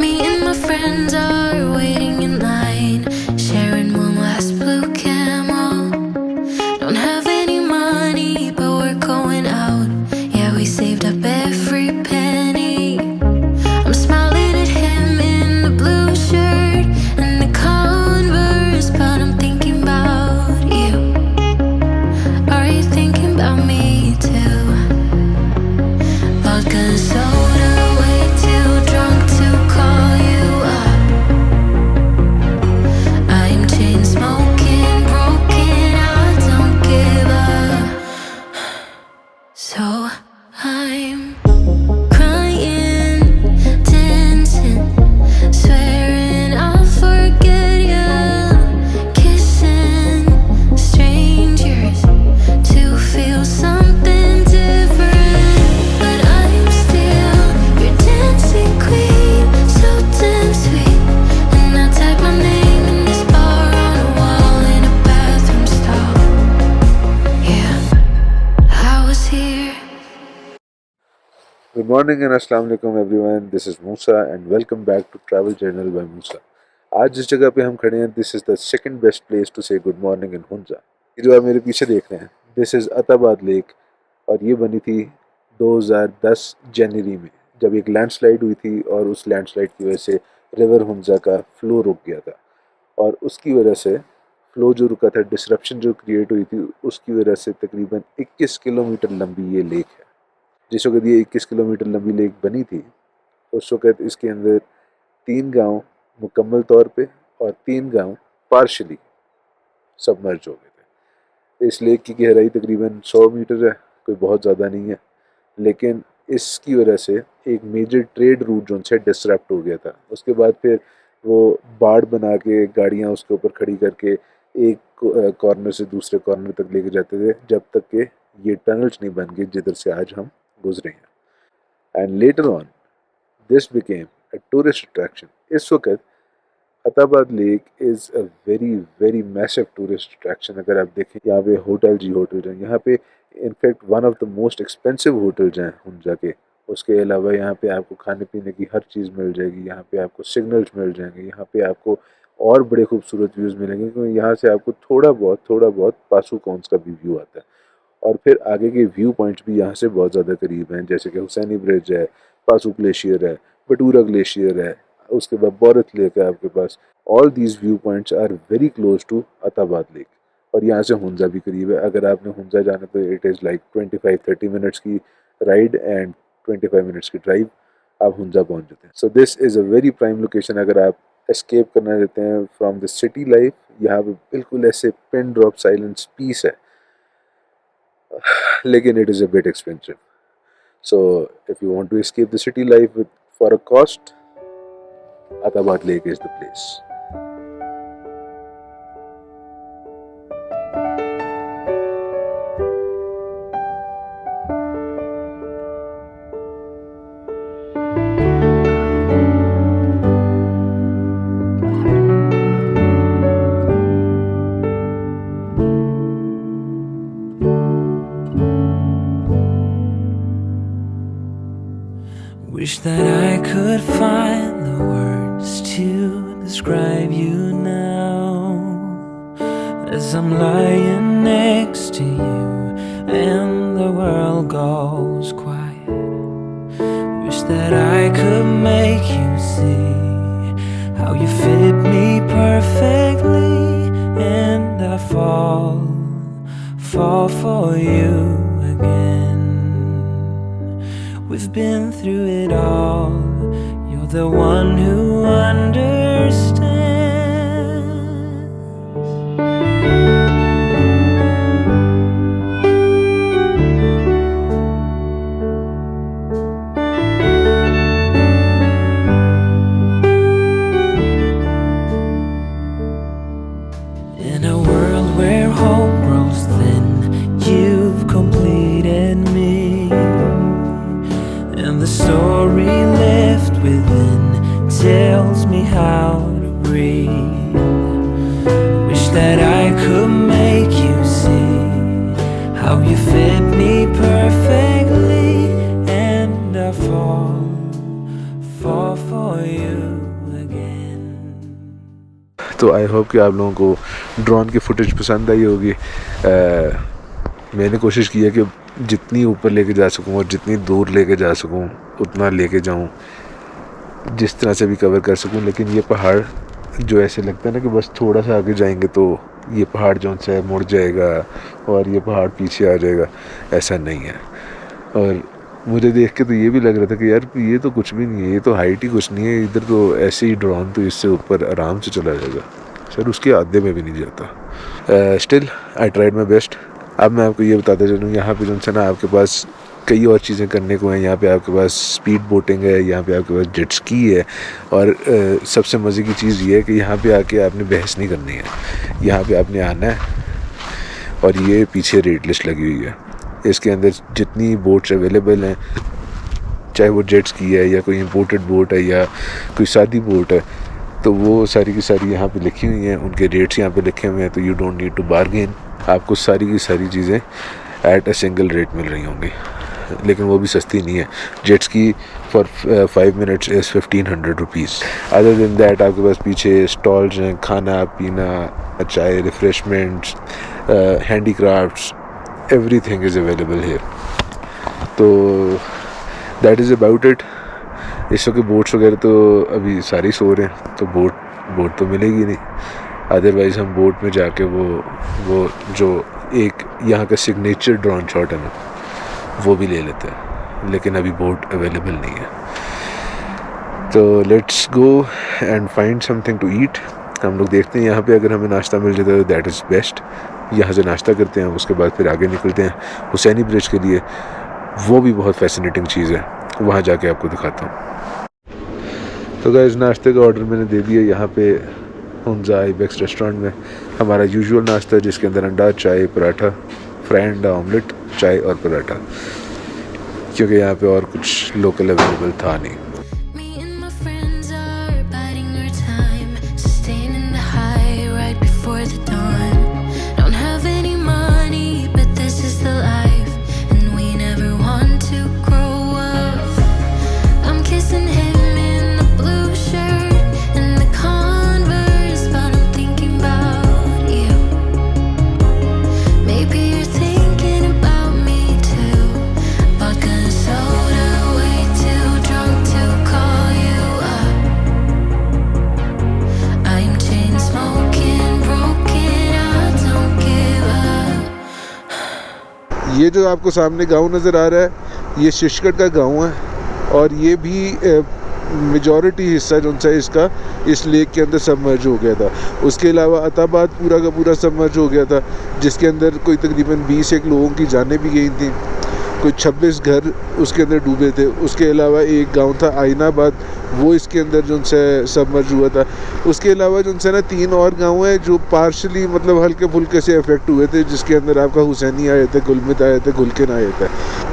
Me and my friends are waiting in line, sharing one last blue camel. Don't have any money, but we're going out. Yeah, we saved up every penny. I'm smiling at him in the blue shirt and the Converse, but I'm thinking about you. Are you thinking about me too? Vodka and soda, way too drunk to call you up. I'm chain smoking, broken, I don't give up. So I'm crying, dancing, swearing I'll forget you, kissing strangers to feel something different. But I'm still your dancing queen, so damn sweet. And I type my name in this bar on a wall in a bathroom stall. Yeah, I was here. Good morning and Assalamu alaikum everyone. This is Musa and welcome back to Travel Journal by Musa. आज जिस जगह पे हम खड़े हैं, this is the second best place to say good morning in Hunza. ये जो आप मेरे पीछे देख रहे हैं, दिस इज़ अताबाद लेक और ये बनी थी 2010 जनवरी में, जब एक लैंडस्लाइड हुई थी और उस लैंडस्लाइड की वजह से रिवर हुंजा का फ्लो रुक गया था और उसकी वजह से फ्लो जो रुका था, डिसरप्शन जो क्रिएट हुई थी, उसकी वजह से तकरीबन 21 किलोमीटर लंबी ये लेक है। जिस वक्त ये 21 किलोमीटर लंबी लेक बनी थी, उस वक्त इसके अंदर 3 गांव मुकम्मल तौर पे और 3 गांव पार्शली सबमर्ज हो गए थे। इस लेक की गहराई तकरीबन 100 मीटर है, कोई बहुत ज़्यादा नहीं है, लेकिन इसकी वजह से एक मेजर ट्रेड रूट जो उनसे डिसरप्ट हो गया था। उसके बाद फिर वो बाड़ बना के गाड़ियाँ उसके ऊपर खड़ी करके एक कॉर्नर से दूसरे कॉर्नर तक लेके जाते थे, जब तक कि ये टनल्स नहीं बन गए जिधर से आज हम गुजरे हैं। And later on this became a tourist attraction. इस वक्त Attabad lake is a very very massive tourist attraction. अगर आप देखें, यहाँ पे होटल हैं, यहाँ पे in fact one of the most expensive hotels हैं हुंजा के। उसके अलावा यहाँ पे आपको खाने पीने की हर चीज़ मिल जाएगी, यहाँ पे आपको सिग्नल्स मिल जाएंगे, यहाँ पे आपको और बड़े खूबसूरत व्यूज़ मिलेंगे, क्योंकि यहाँ से आपको थोड़ा बहुत पासू कौंस का भी व्यू आता है। और फिर आगे के व्यू पॉइंट्स भी यहाँ से बहुत ज़्यादा करीब हैं, जैसे कि हुसैनी ब्रिज है, पासू ग्लेशियर है, बटूरा ग्लेशियर है, उसके बाद बोरत लेक है आपके पास। All these view points are very close to Attabad lake और यहाँ से हुंजा भी करीब है। अगर आपने हुंजा जाना तो इट इज़ लाइक 25-30 मिनट्स की राइड एंड 25 मिनट्स की ड्राइव, आप हुंजा पहुँच जाते हैं। So this is a very prime location. अगर आप एस्केप करना चाहते हैं फ्रॉम द सिटी लाइफ, यहाँ पे बिल्कुल ऐसे पिन ड्रॉप साइलेंस पीस है, लेकिन it is a bit expensive. So if you want to escape the city life for a cost, Atabad Lake is the place. Wish that I could find the words to describe you now, as I'm lying next to you and the world goes quiet. Wish that I could make you see how you fit me perfectly, and I fall for you again. We've been through it all. You're the one who understands. In a world where hope grows thin, you've completed me, and the story left within tells me how to breathe. Wish that I could make you see how you fit me perfectly, and I fall for तो I hope कि आप लोगों को drone की footage पसंद आई होगी। मैंने कोशिश की है कि जितनी ऊपर लेके जा सकूं और जितनी दूर लेके जा सकूं उतना लेके जाऊं, जिस तरह से भी कवर कर सकूं। लेकिन ये पहाड़ जो ऐसे लगता है ना कि बस थोड़ा सा आगे जाएंगे तो ये पहाड़ जो है मुड़ जाएगा और ये पहाड़ पीछे आ जाएगा, ऐसा नहीं है। और मुझे देख के तो ये भी लग रहा था कि यार ये तो कुछ भी नहीं है, ये तो हाइट ही कुछ नहीं है, इधर तो ऐसे ही ड्रोन तो इससे ऊपर आराम से चला जाएगा। सर उसके आधे में भी नहीं जाता। Still I tried my best. अब मैं आपको ये बताता चलूँ, यहाँ पे जो है ना आपके पास कई और चीज़ें करने को हैं। यहाँ पे आपके पास स्पीड बोटिंग है, यहाँ पे आपके पास जेट स्की है, और सबसे मज़े की चीज़ ये है कि यहाँ पे आके आपने बहस नहीं करनी है। यहाँ पे आपने आना है और ये पीछे रेट लिस्ट लगी हुई है, इसके अंदर जितनी बोट्स अवेलेबल हैं, चाहे वो जेट स्की है या कोई इम्पोर्टेड बोट है या कोई सादी बोट है, तो वो सारी की सारी यहाँ पे लिखी हुई हैं, उनके रेट्स यहाँ पे लिखे हुए हैं। तो you don't need to bargain, आपको सारी की सारी चीज़ें एट अ सिंगल रेट मिल रही होंगी, लेकिन वो भी सस्ती नहीं है। जेट्स की for 5 minutes is 1500 rupees. Other दिन दैट आपके पास पीछे स्टॉल्स हैं, खाना पीना, चाय, refreshments, handicrafts, everything is available here. तो दैट इज़ अबाउट इट। इस वक्त बोट्स वगैरह तो अभी सारे सो रहे हैं, तो बोट तो मिलेगी नहीं। अदरवाइज़ हम बोट में जाके वो जो एक यहाँ का सिग्नेचर ड्रोन शॉट है ना, वो भी ले लेते हैं, लेकिन अभी बोट अवेलेबल नहीं है। तो let's go and find something to eat. हम लोग देखते हैं यहाँ पे अगर हमें नाश्ता मिल जाता है तो दैट इज़ बेस्ट। यहाँ से नाश्ता करते हैं, उसके बाद फिर आगे निकलते हैं हुसैनी ब्रिज के लिए। वो भी बहुत फैसिनेटिंग चीज़ है, वहाँ जाके आपको दिखाता हूँ। तो गाइस नाश्ते का ऑर्डर मैंने दे दिया यहाँ पे हुंजा आइबेक्स रेस्टोरेंट में। हमारा यूजुअल नाश्ता जिसके अंदर अंडा, चाय, पराठा, फ्राई अंडा ऑमलेट, चाय और पराठा, क्योंकि यहाँ पे और कुछ लोकल अवेलेबल था नहीं। Me and my friends are biding our time, sustaining the high right before the dawn. Don't have any money, but this is the life, and we never want to grow up. I'm kissing him in the blue shirt and the Converse, but I'm thinking about you. Maybe you're thinking about me too. Vodka and soda, way too drunk to call you up. I'm chain smoking, broken, I don't give up. ये जो आपको सामने गांव नज़र आ रहा है, ये शिशगढ़ का गांव है, और ये भी मेजॉरिटी हिस्सा जो है इसका इस लेक के अंदर सबमर्ज हो गया था। उसके अलावा अताबाद पूरा का पूरा सबमर्ज हो गया था, जिसके अंदर कोई तकरीबन 21 लोगों की जानें भी गई थी, कोई 26 घर उसके अंदर डूबे थे। उसके अलावा एक गांव था आइनाबाद, वो इसके अंदर जो है सबमर्ज हुआ था। उसके अलावा जो है ना 3 और गांव हैं जो पार्शली मतलब हल्के फुल्के से अफेक्ट हुए थे, जिसके अंदर आपका हुसैनी आए थे, गुलमित आए थे, गुलकिन आए थे।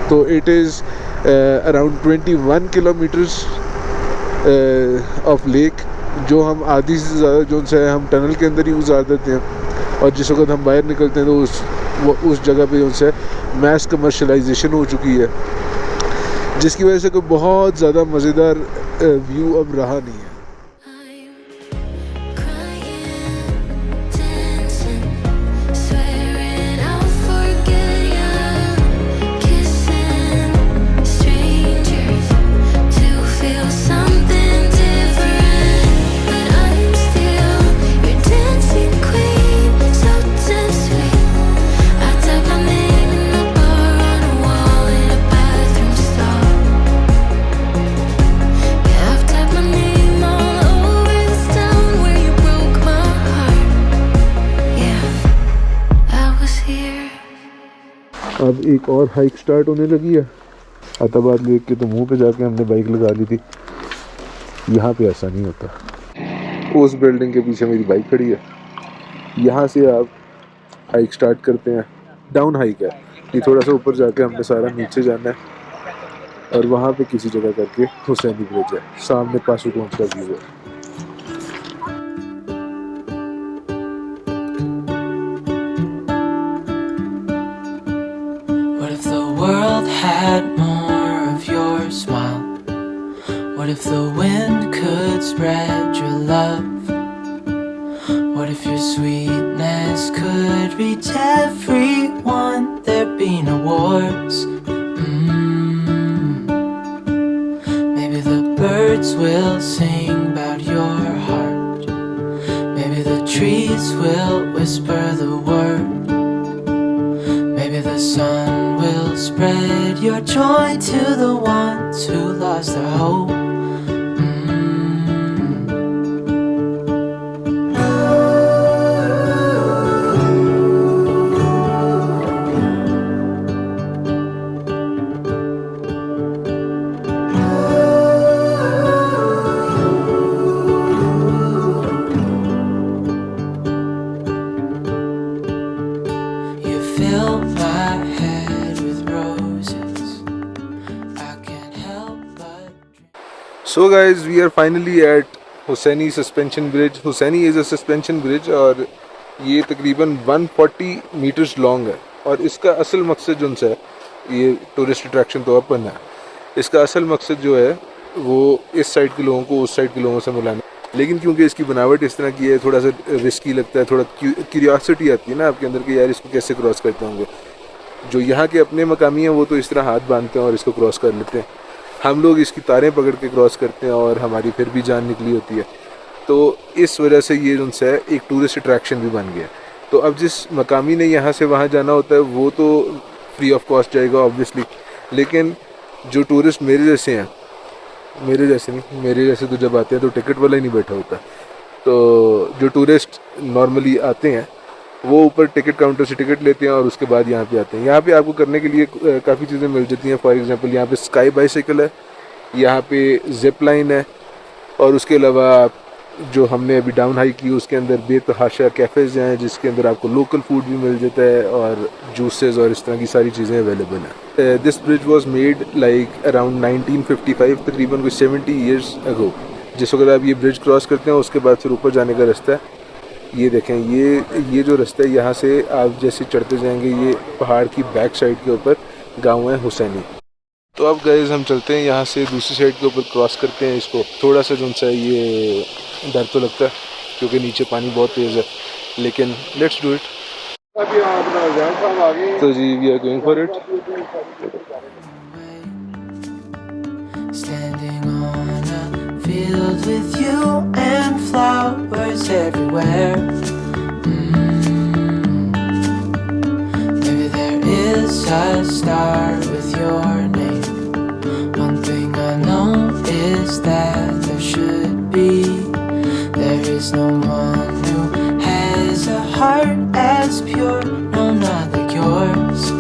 तो it is around 21 kilometres of lake, जो हम आधी से ज़्यादा जो है हम टनल के अंदर ही गुजार देते हैं, और जिस वक्त हम बाहर निकलते हैं तो उस जगह पे जो है मैस कमर्शलाइजेशन हो चुकी है, जिसकी वजह से कोई बहुत ज़्यादा मज़ेदार व्यू अब रहा नहीं है। I'm crying, dancing, swearing I'll forget you, kissing strangers to feel something different, but I'm still your dancing queen, so damn sweet. I type my name in the bar, on a wall, in a bathroom stall. Yeah, I've typed my name all over this town where you broke my heart. Yeah, I was here. अब एक और hike start होने लगी है। Attabad lake के तो मुंह पे जाके हमने बाइक लगा ली थी, यहाँ पे ऐसा नहीं होता। उस बिल्डिंग के पीछे मेरी बाइक खड़ी है, यहाँ से आप हाइक स्टार्ट करते हैं। डाउन हाइक है ये, थोड़ा सा ऊपर जाके हमने सारा नीचे जाना है, और वहाँ पे किसी जगह करके हुसैनी ब्रिज है, सामने पासूगंज का व्यू है। What if the world had more of your smile? What if the wind could spread your love? if your sweetness could reach everyone, there'd be no wars. Maybe the birds will sing about your heart. Maybe the trees will whisper the word. Maybe the sun will spread your joy to the ones who lost their hope. Fill my head with roses. I can't help but. So guys, we are finally at Hussaini Suspension Bridge. Hussaini is a suspension bridge और ये तकरीबन 140 metres long है और इसका असल मकसद जो है, ये टूरिस्ट अट्रैक्शन तो अपन है, इसका असल मकसद जो है वो इस साइड के लोगों को उस साइड के लोगों से मिलाना। लेकिन क्योंकि इसकी बनावट इस तरह की है, थोड़ा सा रिस्की लगता है, थोड़ा क्यूरियोसिटी आती है ना आपके अंदर कि यार इसको कैसे क्रॉस करते होंगे। जो यहाँ के अपने मकामी हैं वो तो इस तरह हाथ बांधते हैं और इसको क्रॉस कर लेते हैं, हम लोग इसकी तारें पकड़ के क्रॉस करते हैं और हमारी फिर भी जान निकली होती है। तो इस वजह से ये जो है एक टूरिस्ट अट्रैक्शन भी बन गया। तो अब जिस मकामी ने यहाँ से वहाँ जाना होता है वो तो फ्री ऑफ कॉस्ट जाएगा ऑब्वियसली, लेकिन जो टूरिस्ट मेरे जैसे हैं, मेरे जैसे तो जब आते हैं तो टिकट वाला ही नहीं बैठा होता। तो जो टूरिस्ट नॉर्मली आते हैं वो ऊपर टिकट काउंटर से टिकट लेते हैं और उसके बाद यहाँ पे आते हैं। यहाँ पे आपको करने के लिए काफ़ी चीज़ें मिल जाती हैं। फॉर एग्जांपल यहाँ पे स्काई बाइसाइकिल है, यहाँ पे जिप लाइन है और उसके अलावा जो हमने अभी डाउन हाई की उसके अंदर बेतहाशा कैफ़ेज़ हैं जिसके अंदर आपको लोकल फूड भी मिल जाता है और जूसेस और इस तरह की सारी चीज़ें अवेलेबल हैं। This bridge was made like around 1955, तकरीबन कोई 70 ईयर्स अगो। जिस वक्त आप ये ब्रिज क्रॉस करते हैं उसके बाद फिर ऊपर जाने का रास्ता है। ये देखें, ये जो रास्ता है यहाँ से आप जैसे चढ़ते जाएंगे ये पहाड़ की बैक साइड के ऊपर गाँव है हुसैनी। तो अब गाइस हम चलते हैं यहाँ से दूसरी साइड के ऊपर क्रॉस करते हैं इसको। थोड़ा सा जो सा ये डर तो लगता है क्योंकि नीचे पानी बहुत तेज़ है, लेकिन लेट्स डू इट। तो जी we are going for it. Standing on a field with you and flowers everywhere. Maybe there is a star with your name. One thing I know is that there should be. There is no one who has a heart as pure, no, not like yours.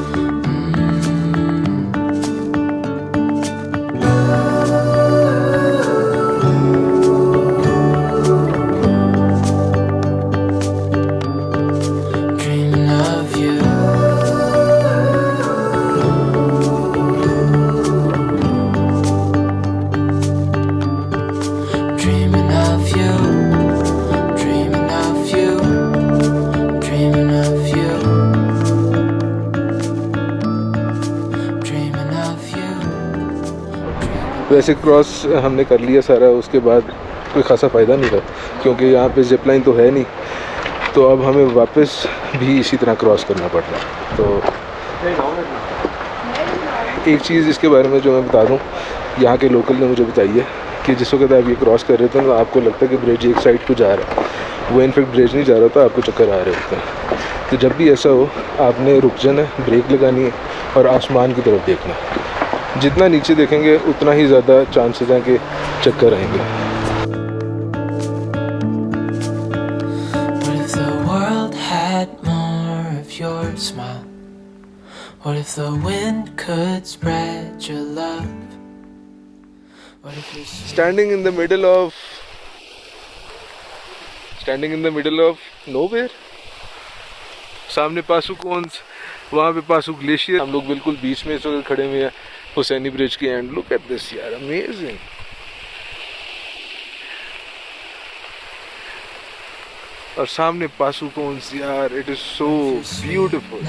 वैसे cross हमने कर लिया सारा, उसके बाद कोई ख़ासा फ़ायदा नहीं था क्योंकि यहाँ पे जिप लाइन तो है नहीं, तो अब हमें वापस भी इसी तरह क्रॉस करना पड़ रहा है। तो एक चीज़ इसके बारे में जो मैं बता दूँ, यहाँ के लोकल ने मुझे बताई है कि जिस वक्त आप ये क्रॉस कर रहे थे ना आपको लगता है कि ब्रिज एक साइड को जा रहा है, वो इनफेक्ट ब्रिज नहीं जा रहा था, आपको चक्कर आ रहे होते हैं। तो जब भी ऐसा हो आपने रुक जाना है, ब्रेक लगानी है और आसमान की तरफ देखना है। जितना नीचे देखेंगे उतना ही ज़्यादा चांसेस हैं कि चक्कर आएंगे। What if the wind could spread your love? What if you're standing in the middle of nowhere? सामने पासुकोन्स, वहाँ पे पासु ग्लेशियर, हम लोग बिल्कुल बीच में इस वक्त खड़े हुए हैं हुसैनी ब्रिज के एंड। लुक एट दिस यार, अमेजिंग। और सामने पासुकोन्स यार, it is so beautiful.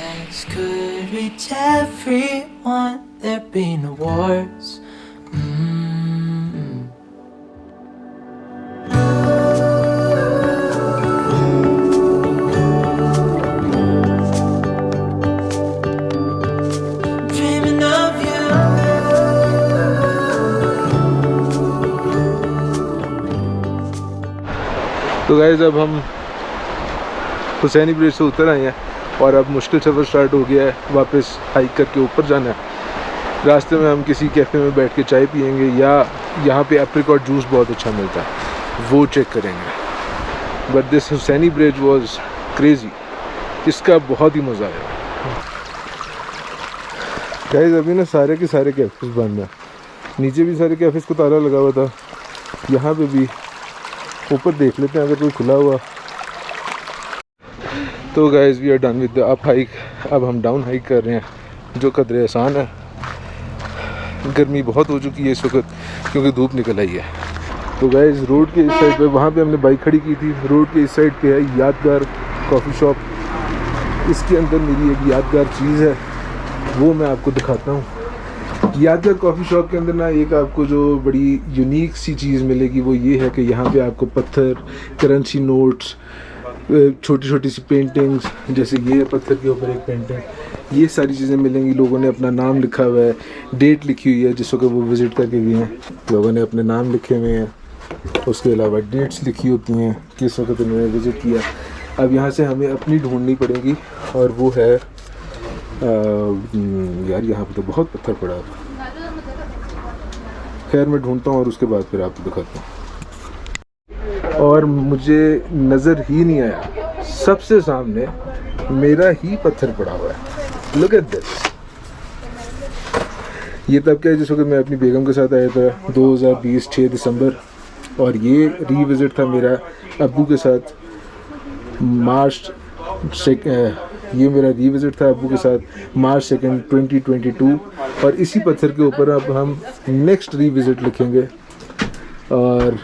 could reach everyone, there'd be no wars. तो गाइस अब हम हुसैनी ब्रिज से उतर आए हैं और अब मुश्किल सफ़र स्टार्ट हो गया है। वापस हाइक करके ऊपर जाना है। रास्ते में हम किसी कैफ़े में बैठ के चाय पियेंगे या यहाँ पे एप्रिकॉट जूस बहुत अच्छा मिलता है, वो चेक करेंगे। But this Hussaini bridge was crazy, इसका बहुत ही मज़ा आया। गाइस अभी ना सारे के सारे कैफ़ेज़ बंद हैं। नीचे भी सारे कैफ़ेज़ को ताला लगा हुआ था, यहाँ पे भी। ऊपर देख लेते हैं अगर कोई खुला हुआ। तो guys we are done with the up hike. अब हम डाउन हाइक कर रहे हैं, जो कदरे आसान है। गर्मी बहुत हो चुकी है इस वक्त क्योंकि धूप निकल आई है। तो गाइस रोड के इस साइड पे, वहाँ पे हमने बाइक खड़ी की थी, रोड के इस साइड पे है यादगार कॉफ़ी शॉप। इसके अंदर मेरी एक यादगार चीज़ है, वो मैं आपको दिखाता हूँ। यादगार कॉफ़ी शॉप के अंदर ना एक आपको जो बड़ी यूनिक सी चीज़ मिलेगी वो ये है कि यहाँ पे आपको पत्थर, करेंसी नोट्स, छोटी छोटी सी पेंटिंग्स, जैसे ये पत्थर के ऊपर एक पेंटिंग, ये सारी चीज़ें मिलेंगी। लोगों ने अपना नाम लिखा हुआ है, डेट लिखी हुई है जिस वक्त वो विज़िट करके गए हैं। लोगों ने अपने नाम लिखे हुए हैं, उसके अलावा डेट्स लिखी होती हैं किस वक्त उन्होंने विज़िट किया। अब यहाँ से हमें अपनी ढूंढनी पड़ेगी और वो है यार यहाँ पे तो बहुत पत्थर पड़ा है। खैर मैं ढूंढता हूँ और उसके बाद फिर आपको दिखाता हूँ। और मुझे नज़र ही नहीं आया, सबसे सामने मेरा ही पत्थर पड़ा हुआ है। Look at this. ये तब क्या है जिस वक्त मैं अपनी बेगम के साथ आया था 2020 6 दिसंबर, और ये रीविज़िट था मेरा अब्बू के साथ मार्च से। ये मेरा रीविज़िट था अब्बू के साथ मार्च 2 2022। और इसी पत्थर के ऊपर अब हम नेक्स्ट रीविज़िट लिखेंगे और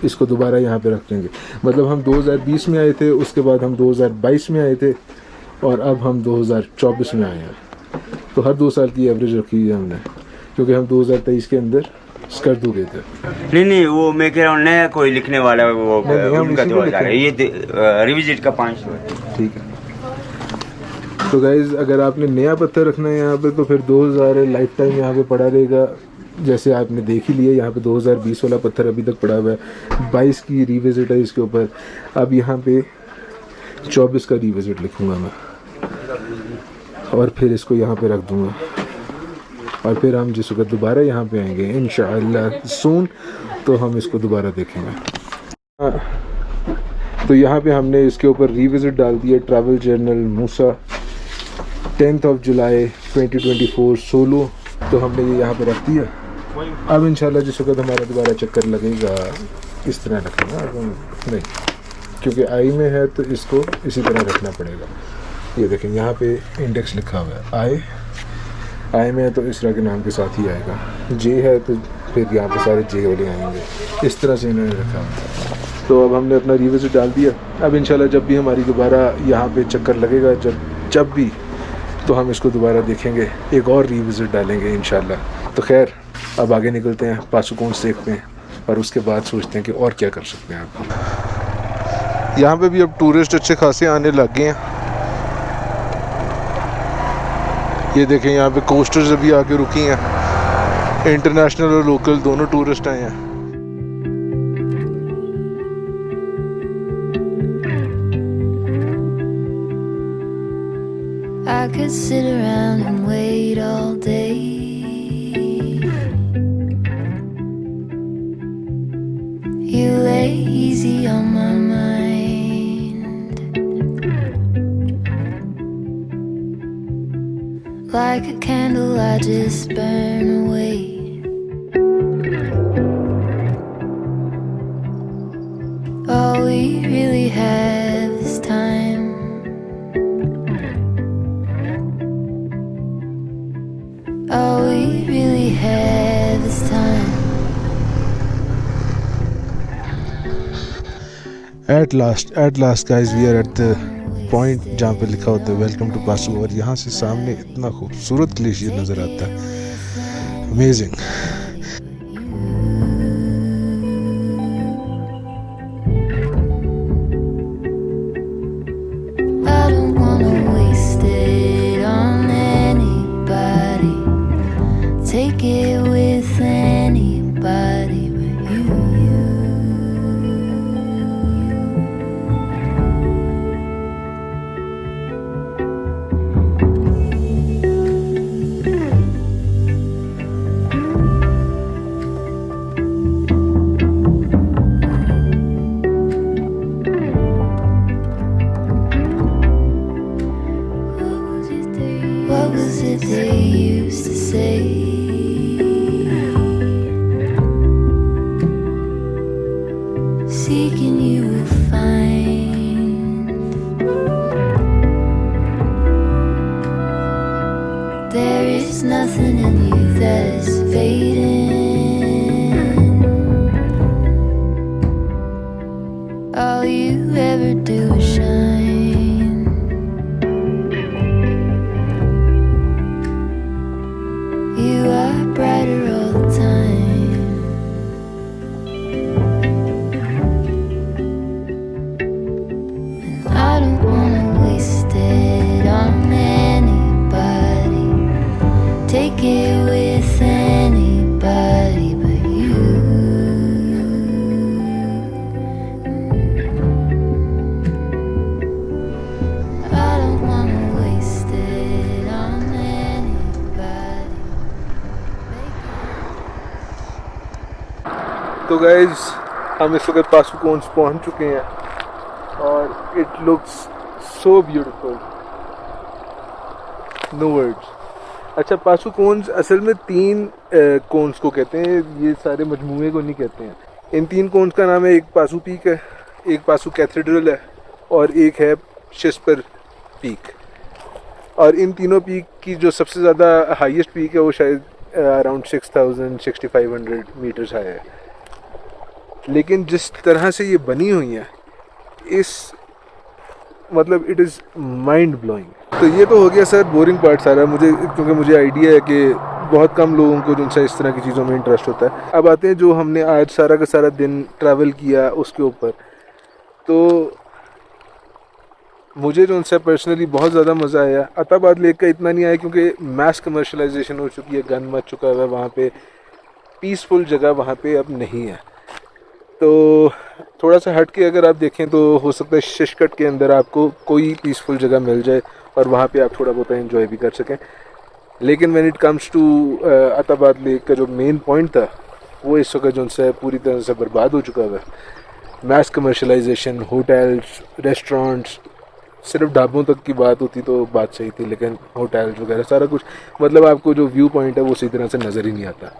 इसको दोबारा यहाँ पे रख देंगे। मतलब हम 2020 में आए थे, उसके बाद हम 2022 में आए थे और अब हम 2024 में आए हैं। तो हर 2 साल की एवरेज रखी है हमने, क्योंकि हम 2023 के अंदर स्कर्द हो गए थे। नहीं वो मैं कह रहा हूँ नया कोई लिखने वाला है, वो नहीं, उनका इसी 2000 को है, ये रिविजिट का 500 है। ठीक है। तो गाइज़ अगर आपने नया पत्थर रखना है यहाँ पे तो फिर 2000 लाइफ टाइम यहाँ पे पड़ा रहेगा। जैसे आपने देख ही लिया, यहाँ पे 2020 वाला पत्थर अभी तक पड़ा हुआ है। 22 की रीविज़िट है इसके ऊपर। अब यहाँ पे 24 का रीविज़िट लिखूँगा मैं और फिर इसको यहाँ पे रख दूँगा। और फिर हम जिस वक्त दोबारा यहाँ पे आएंगे इंशाअल्लाह सून, तो हम इसको दोबारा देखेंगे। तो यहाँ पे हमने इसके ऊपर रीविज़िट डाल दिया, ट्रैवल जर्नल मूसा 10 जुलाई 2024 16। तो हमने ये यहाँ पे रख दिया। अब इंशाल्लाह जिस वक्त हमारा दोबारा चक्कर लगेगा इस तरह रखना, अब हम नहीं, क्योंकि आई में है तो इसको इसी तरह रखना पड़ेगा। ये देखें यहाँ पे इंडेक्स लिखा हुआ है, आई में है तो इसरा के नाम के साथ ही आएगा। जे है तो फिर यहाँ पे सारे जे वाले आएंगे। इस तरह से इन्होंने रखा हुआ। तो अब हमने अपना रीविज़िट डाल दिया। अब इंशाल्लाह जब भी हमारी दोबारा यहाँ पे चक्कर लगेगा, जब भी, तो हम इसको दोबारा देखेंगे, एक और रीविज़िट डालेंगे इंशाल्लाह। तो खैर अब आगे निकलते हैं, पासुकौन देखते हैं और उसके बाद सोचते हैं कि और क्या कर सकते हैं। आप यहाँ पे भी अब टूरिस्ट अच्छे खासे आने लग गए हैं। ये देखें यहाँ पे कोस्टर्स अभी आके रुकी हैं, इंटरनेशनल और लोकल दोनों टूरिस्ट आए हैं। I could sit around and wait all day. You lay easy on my mind, like a candle I just burn away. All we really have is time. All we really have is time. At last guys, we are at the point जहाँ पे लिखा होता है welcome to Pasu, और यहाँ से सामने इतना खूबसूरत ग्लेशियर नज़र आता है, amazing. I don't wanna waste it on anybody. Take it with anybody but you. seeking, you will find. There is nothing in you that is fading. All you ever do is shine. You are brighter all the time. And I don't wanna waste it on anybody. Take it with anybody but you. I don't wanna waste it on anybody. तो guys हम इस वक्त पासुकोन्स पहुंच चुके हैं और it looks so beautiful, no words. अच्छा, पासुकोन्स असल में 3 कोन्स को कहते हैं, ये सारे मजमूए को नहीं कहते हैं। इन 3 कोन्स का नाम है, एक पासु पीक है, एक पासु कैथेड्रल है और एक है शिस्पर पीक। और इन तीनों पीक की जो सबसे ज़्यादा हाईएस्ट पीक है वो शायद अराउंड 6,500 मीटर्स हाई है। लेकिन जिस तरह से ये बनी हुई है, मतलब इट इज़ माइंड ब्लोइंग। तो ये तो हो गया सर बोरिंग पार्ट सारा, क्योंकि मुझे आइडिया है कि बहुत कम लोगों को जो इस तरह की चीज़ों में इंटरेस्ट होता है। अब आते हैं जो हमने आज सारा का सारा दिन ट्रैवल किया उसके ऊपर। तो मुझे जो उनसे पर्सनली बहुत ज़्यादा मज़ा आया। अताबाद लेक का इतना नहीं आया क्योंकि मैस कमर्शलाइजेशन हो चुकी है, गन मच चुका है वहाँ पे, पीसफुल जगह वहाँ पे अब नहीं है। तो थोड़ा सा हट के अगर आप देखें तो हो सकता है शिशकट के अंदर आपको कोई पीसफुल जगह मिल जाए और वहाँ पे आप थोड़ा बहुत एंजॉय भी कर सकें। लेकिन when it comes to Attabad lake का जो मेन पॉइंट था वो इस वक्त जो है पूरी तरह से बर्बाद हो चुका है। मैस कमर्शलाइजेशन, होटल्स, रेस्टोरेंट्स, सिर्फ ढाबों तक की बात होती तो बात सही थी, लेकिन होटल्स वगैरह सारा कुछ, मतलब आपको जो व्यू पॉइंट है वो सही तरह से नज़र ही नहीं आता।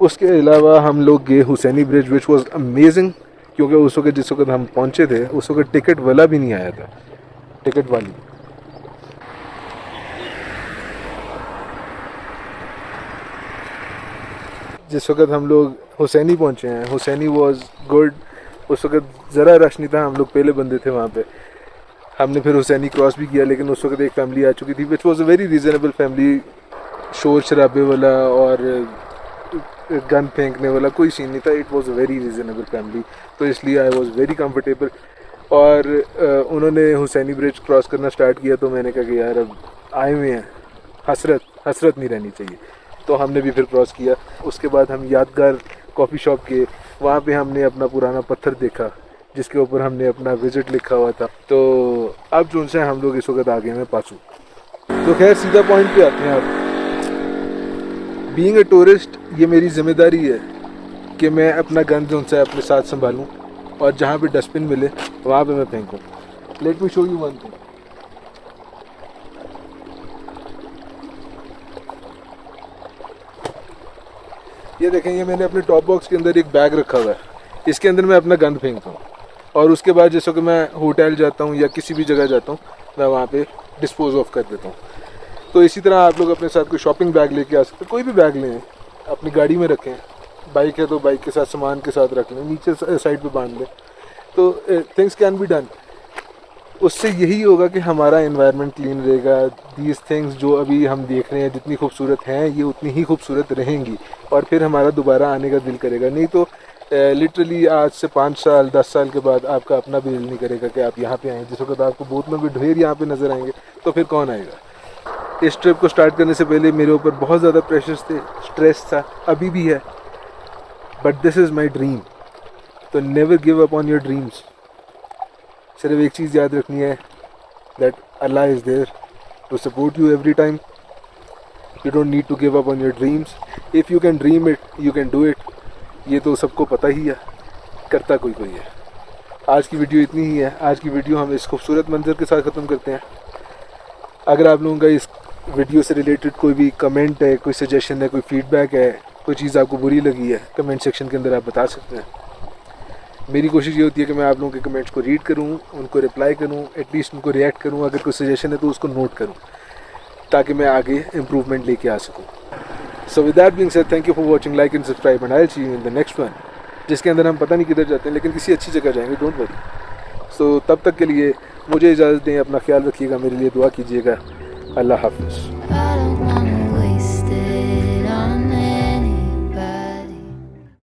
उसके अलावा हम लोग गए Hussaini bridge, which was amazing, क्योंकि उस वक्त जिस वक्त हम पहुँचे थे उस वक्त टिकट वाला भी नहीं आया था, टिकट वाली। जिस वक्त हम लोग हुसैनी पहुँचे हैं, हुसैनी वॉज गुड। उस वक्त ज़रा रश नहीं था, हम लोग पहले बंदे थे वहाँ पे। हमने फिर हुसैनी क्रॉस भी किया, लेकिन उस वक्त एक फैमिली आ चुकी थी, which was a very reasonable family. शोर शराबे वाला और गन फेंकने वाला कोई सीन नहीं था। It was a very reasonable family, तो इसलिए आई वॉज वेरी कंफर्टेबल। और उन्होंने हुसैनी ब्रिज क्रॉस करना स्टार्ट किया तो मैंने कहा कि यार अब आए हुए हैं, हसरत नहीं रहनी चाहिए, तो हमने भी फिर क्रॉस किया। उसके बाद हम यादगार कॉफ़ी शॉप गए, वहाँ पे हमने अपना पुराना पत्थर देखा जिसके ऊपर हमने अपना विजिट लिखा हुआ था। तो अब जो उनसे हम लोग इस वक्त आगे में पासू। तो खैर सीधा पॉइंट पे आते हैं। अब बीइंग अ टूरिस्ट ये मेरी ज़िम्मेदारी है कि मैं अपना गन जो उनसे अपने साथ संभालूं और जहाँ पे डस्टबिन मिले वहाँ पे मैं फेंकूं। Let me show you one thing. ये देखें, ये मैंने अपने टॉप बॉक्स के अंदर एक बैग रखा हुआ है, इसके अंदर मैं अपना गन फेंकता हूँ और उसके बाद जैसे कि मैं होटल जाता हूँ या किसी भी जगह जाता हूँ मैं वहाँ पे डिस्पोज ऑफ कर देता हूँ। तो इसी तरह आप लोग अपने साथ कोई शॉपिंग बैग लेके आ सकते हैं, कोई भी बैग लें, अपनी गाड़ी में रखें, बाइक है तो बाइक के साथ सामान के साथ रख लें, नीचे साइड पे बांध लें, तो थिंग्स कैन बी डन। उससे यही होगा कि हमारा एनवायरनमेंट क्लीन रहेगा। दीज थिंग्स जो अभी हम देख रहे हैं जितनी खूबसूरत हैं ये उतनी ही खूबसूरत रहेंगी और फिर हमारा दोबारा आने का दिल करेगा। नहीं तो लिटरली आज से 5 साल 10 साल के बाद आपका अपना भी दिल नहीं करेगा कि आप यहाँ पे आएँ। जिस वक्त आपको बोतलों के ढेर यहाँ पे नज़र आएंगे तो फिर कौन आएगा। इस ट्रिप को स्टार्ट करने से पहले मेरे ऊपर बहुत ज़्यादा प्रेशर्स थे, स्ट्रेस था, अभी भी है, but this is my dream. तो never give up on your dreams. सिर्फ एक चीज़ याद रखनी है, that Allah is there to support you every time. You don't need to give up on your dreams. If you can dream it you can do it. ये तो सबको पता ही है, करता कोई है। आज की वीडियो इतनी ही है। आज की वीडियो हम इस खूबसूरत मंजर के साथ ख़त्म करते हैं। अगर आप लोगों का इस वीडियो से रिलेटेड कोई भी कमेंट है, कोई सजेशन है, कोई फीडबैक है, कोई चीज़ आपको बुरी लगी है, कमेंट सेक्शन के अंदर आप बता सकते हैं। मेरी कोशिश ये होती है कि मैं आप लोगों के कमेंट्स को रीड करूँ, उनको रिप्लाई करूँ, एटलीस्ट उनको रिएक्ट करूँ, अगर कोई सजेशन है तो उसको नोट करूँ ताकि मैं आगे इम्प्रूवमेंट लेके आ सकूँ। So with that being said, thank you for watching, like and subscribe and I will see you in the next one, जिसके अंदर हम पता नहीं किधर जाते हैं लेकिन किसी अच्छी जगह जाएंगे, डोंट वरी। सो तब तक के लिए मुझे इजाज़त दें, अपना ख्याल रखिएगा, मेरे लिए दुआ कीजिएगा। अल्लाह हाफ़िज़।